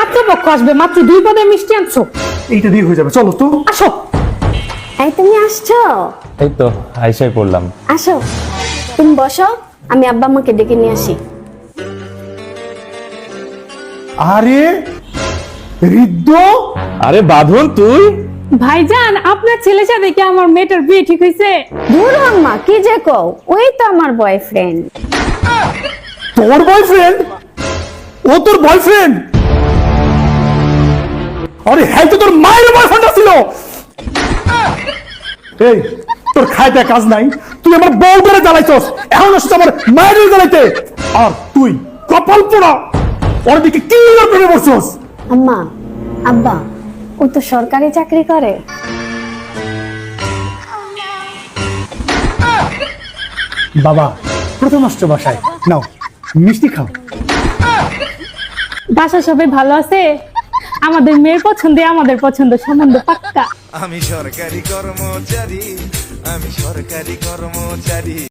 পাত্রপক্ষ আসবে, মাত্র 2 পদের মিষ্টি আনছো। এইটা দিয়ে হয়ে যাবে, চলো তো। আসো। এই তুমি আসছো? এই তো আইসাই পড়লাম। আসো, তুমি বসো, আমি আব্বা আম্মাকে ডেকে নিয়ে আসি। আরে ঋদ্ধ, আরে বাঁধন তুই? ভাইজান, আপনার ছেলের সাথে কি আমার মেয়েটার বিয়ে ঠিক হয়েছে? ধুর আম্মা, কি যে কও, ওই তো আমার বয়ফ্রেন্ড। তোর বয়ফ্রেন্ড? ও তোর বয়ফ্রেন্ড? আরে হ্যাঁ, তো তোর মায়ের বয়ফ্রেন্ড ছিল। এই তোর খাইতে কাজ নাই, তুই আমার বউ ধরে জ্বালাইছস, এখন আসছিস আমার মায়ের জ্বালাইতে। আর তুই কপাল পোড়া, ওর দিকে কি প্রেমে বসছস? আম্মা, আব্বা, ও তো সরকারি চাকরি করে। বাবা প্রথম আসছো বাসায়, নাও মিষ্টি খাও। বাসা সবাই ভালো আছে? আমাদের মেয়ের পছন্দে আমাদের পছন্দ, সম্বন্ধ পাক্কা। আমি সরকারি কর্মচারী, আমি সরকারি কর্মচারী।